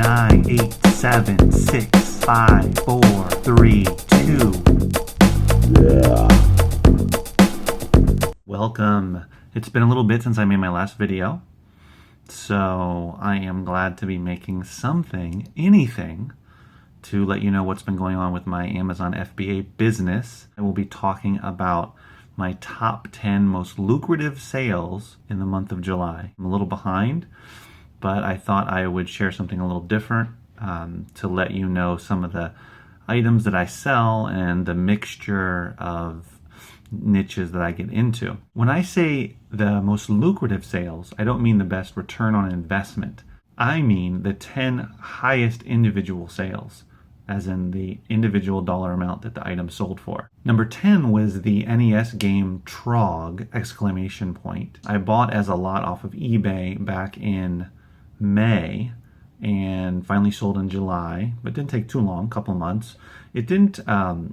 9, 8, 7, 6, 5, 4, 3, 2. Welcome. It's been a little bit since I made my last video, so I am glad to be making anything, to let you know what's been going on with my Amazon FBA business. I will be talking about my top 10 most lucrative sales in the month of July. I'm a little behind, but I thought I would share something a little different to let you know some of the items that I sell and the mixture of niches that I get into. When I say the most lucrative sales, I don't mean the best return on investment. I mean the 10 highest individual sales, as in the individual dollar amount that the item sold for. Number 10 was the NES game Trog! I bought as a lot off of eBay back in May and finally sold in July, but didn't take too long, a couple months. It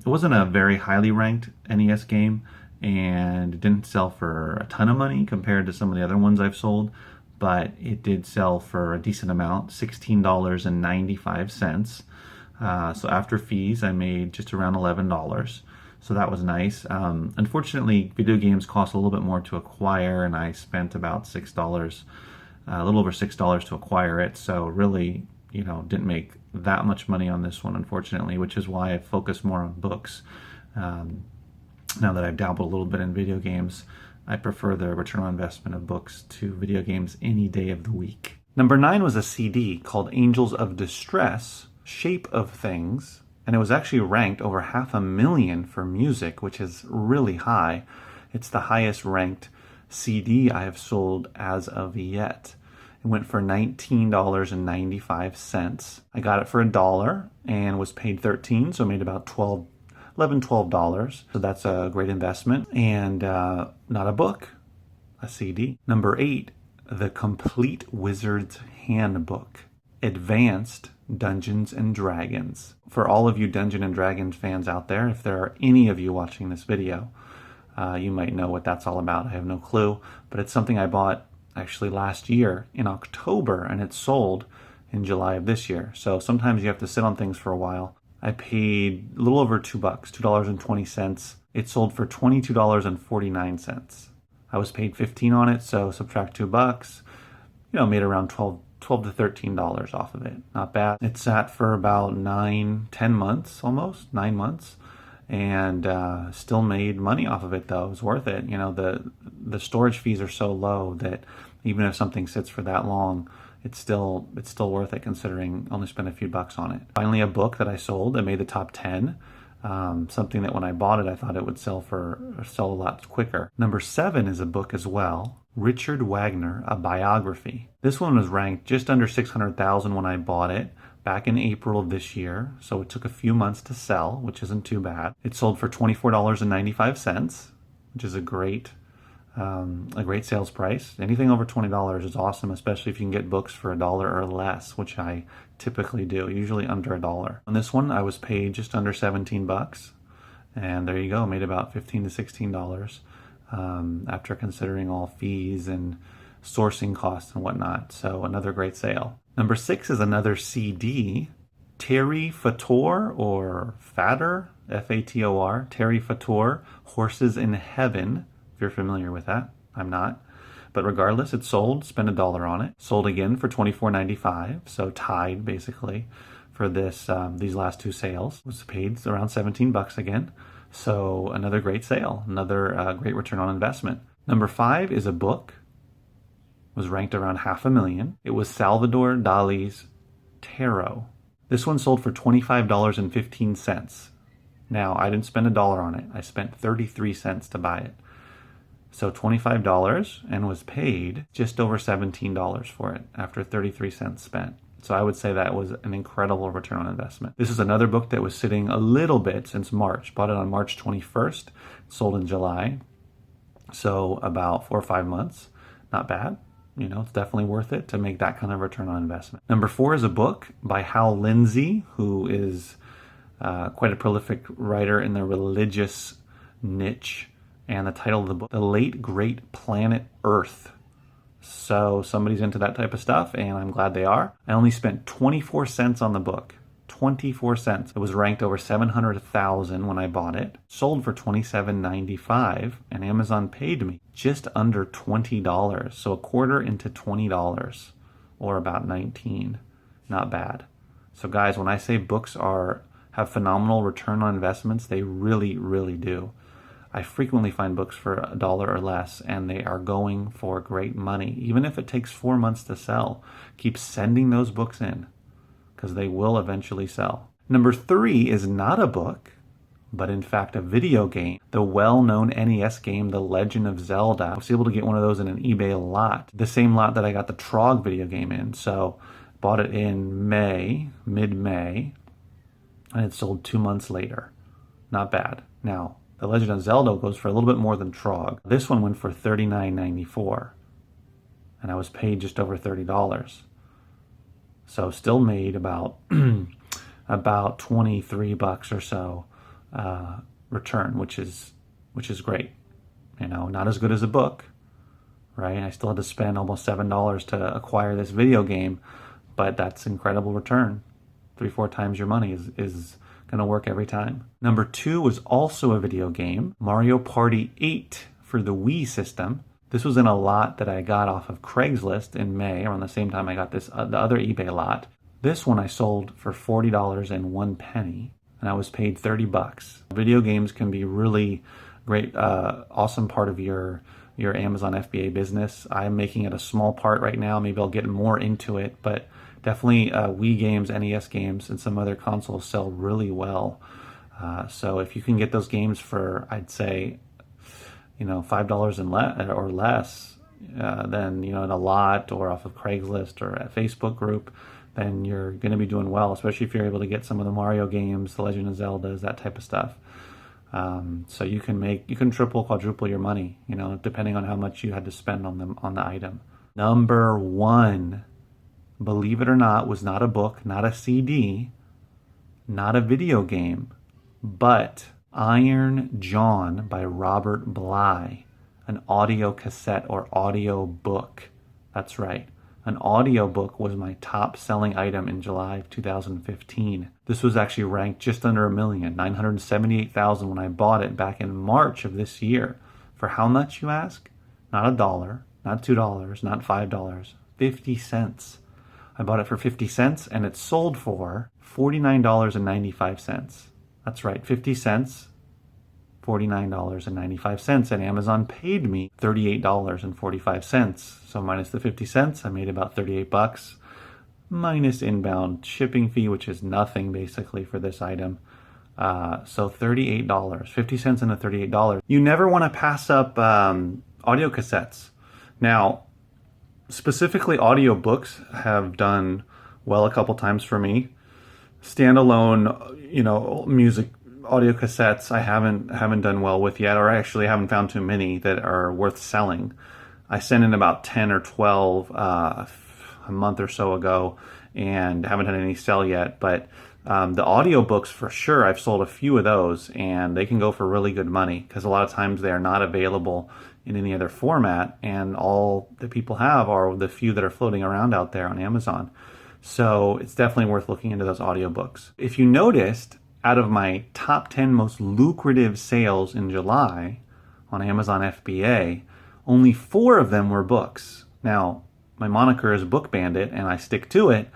wasn't a very highly ranked NES game, and it didn't sell for a ton of money compared to some of the other ones I've sold, but it did sell for a decent amount, $16.95. So after fees, I made just around $11. So that was nice. Unfortunately, video games cost a little bit more to acquire, and I spent about $6, a little over $6 to acquire it. So really, didn't make that much money on this one, unfortunately, which is why I focus more on books. Now that I've dabbled a little bit in video games, I prefer the return on investment of books to video games any day of the week. Number 9 was a CD called Angels of Distress, Shape of Things, and it was actually ranked over 500,000 for music, which is really high. It's the highest ranked CD I have sold as of yet. It went for $19.95. I got it for $1 and was paid $13, so I made about $12. So that's a great investment, and not a book, a CD. Number 8, The Complete Wizard's Handbook, Advanced Dungeons and Dragons. For all of you Dungeon and Dragons fans out there, if there are any of you watching this video, you might know what that's all about. I have no clue, but it's something I bought actually last year in October, and it sold in July of this year. So sometimes you have to sit on things for a while. I paid a little over $2, $2.20. It sold for $22.49. I was paid $15 on it, so subtract $2, made around $12 to $13 off of it. Not bad. It sat for about 9 months, almost 9 months, and still made money off of it, though. It was worth it. The storage fees are so low that even if something sits for that long, it's still worth it, considering only spent a few bucks on it. Finally, a book that I sold that made the top 10. Something that when I bought it, I thought it would sell a lot quicker. Number 7 is a book as well, Richard Wagner, a biography. This one was ranked just under 600,000 when I bought it back in April of this year, so it took a few months to sell, which isn't too bad. It sold for $24.95, which is a great sales price. Anything over $20 is awesome, especially if you can get books for $1 or less, which I typically do, usually under $1. On this one, I was paid just under $17, and there you go, made about $15 to $16 after considering all fees and sourcing costs and whatnot. So another great sale. Number 6 is another CD, Terry Fator, or Fator, Fator, Terry Fator, Horses in Heaven. If you're familiar with that, I'm not. But regardless, it sold, spent $1 on it. Sold again for $24.95, so tied basically for these last 2 sales. Was paid around $17 again. So another great sale, another great return on investment. Number 5 is a book. Was ranked around 500,000. It was Salvador Dali's Tarot. This one sold for $25.15. Now, I didn't spend $1 on it. I spent 33 cents to buy it. So $25, and was paid just over $17 for it after 33 cents spent. So I would say that was an incredible return on investment. This is another book that was sitting a little bit since March. Bought it on March 21st, sold in July. So about 4 or 5 months. Not bad. It's definitely worth it to make that kind of return on investment. Number 4 is a book by Hal Lindsey, who is quite a prolific writer in the religious niche. And the title of the book, The Late Great Planet Earth. So somebody's into that type of stuff, and I'm glad they are. I only spent 24 cents on the book. 24 cents. It was ranked over 700,000 when I bought it. Sold for $27.95, and Amazon paid me just under $20. So a quarter into $20, or about 19. Not bad. So guys, when I say books have phenomenal return on investments, they really, really do. I frequently find books for $1 or less, and they are going for great money. Even if it takes 4 months to sell, keep sending those books in, because they will eventually sell. Number 3 is not a book, but in fact a video game. The well-known NES game, The Legend of Zelda. I was able to get one of those in an eBay lot. The same lot that I got the Trog video game in. So bought it in May, mid-May, and it sold 2 months later. Not bad. Now, The Legend of Zelda goes for a little bit more than Trog. This one went for $39.94, and I was paid just over $30. So still made about about $23 or so return, which is great. You know, not as good as a book, right? I still had to spend almost $7 to acquire this video game, but that's incredible return. 3-4 times your money is going to work every time. Number 2 was also a video game, Mario Party 8 for the Wii system. This was in a lot that I got off of Craigslist in May, around the same time I got this the other eBay lot. This one I sold for $40.01, and I was paid $30. Video games can be really great, awesome part of your Amazon FBA business. I'm making it a small part right now. Maybe I'll get more into it, but definitely Wii games, NES games, and some other consoles sell really well. So if you can get those games for, I'd say, $5 or less, then, in a lot or off of Craigslist or a Facebook group, then you're going to be doing well, especially if you're able to get some of the Mario games, The Legend of Zelda, that type of stuff. So you can triple, quadruple your money, depending on how much you had to spend on the item. Number 1, believe it or not, was not a book, not a CD, not a video game, but Iron John by Robert Bly, an audio cassette or audio book. That's right. An audio book was my top selling item in July of 2015. This was actually ranked just under 1 million, 978,000 when I bought it back in March of this year. For how much, you ask? Not $1, not $2, not $5, 50 cents. I bought it for 50 cents and it sold for $49.95. That's right, 50 cents, $49.95, and Amazon paid me $38.45. So minus the 50 cents, I made about $38, minus inbound shipping fee, which is nothing basically for this item. So $38, 50 cents into $38. You never want to pass up audio cassettes. Now, specifically audio books have done well a couple times for me. Standalone, music audio cassettes I haven't done well with yet, or I actually haven't found too many that are worth selling. I sent in about 10 or 12 a month or so ago and haven't had any sell yet, but the audio books for sure, I've sold a few of those and they can go for really good money because a lot of times they are not available in any other format, and all that people have are the few that are floating around out there on Amazon. So it's definitely worth looking into those audiobooks. If you noticed, out of my top 10 most lucrative sales in July on Amazon FBA, only 4 of them were books. Now, my moniker is Book Bandit, and I stick to it,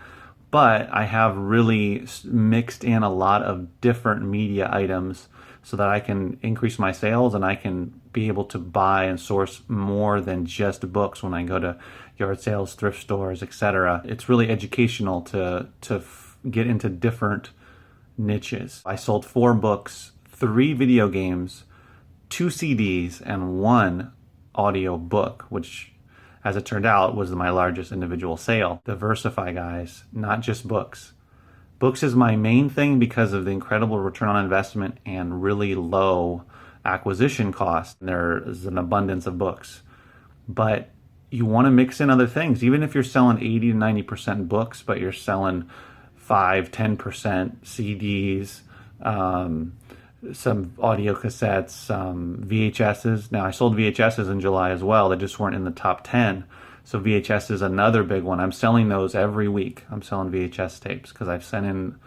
but I have really mixed in a lot of different media items so that I can increase my sales and I can be able to buy and source more than just books when I go to yard sales, thrift stores, etc. It's really educational to get into different niches. I sold 4 books, 3 video games, 2 CDs, and 1 audio book, which, as it turned out, was my largest individual sale. Diversify, guys, not just books. Books is my main thing because of the incredible return on investment and really low acquisition cost. There is an abundance of books. But you want to mix in other things. Even if you're selling 80 to 90% books, but you're selling 5-10% CDs, some audio cassettes, VHSs. Now, I sold VHSs in July as well. They just weren't in the top 10. So VHS is another big one. I'm selling those every week. I'm selling VHS tapes because I've sent in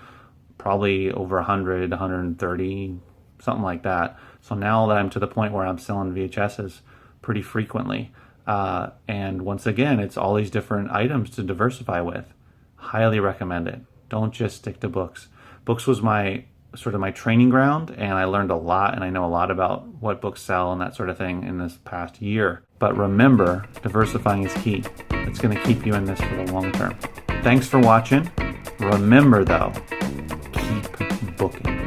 probably over 100, 130, something like that. So now that I'm to the point where I'm selling VHSs pretty frequently, and once again, it's all these different items to diversify with. Highly recommend it. Don't just stick to books. Books was my sort of my training ground, and I learned a lot, and I know a lot about what books sell and that sort of thing in this past year. But remember, diversifying is key. It's going to keep you in this for the long term. Thanks for watching. Remember though, keep booking.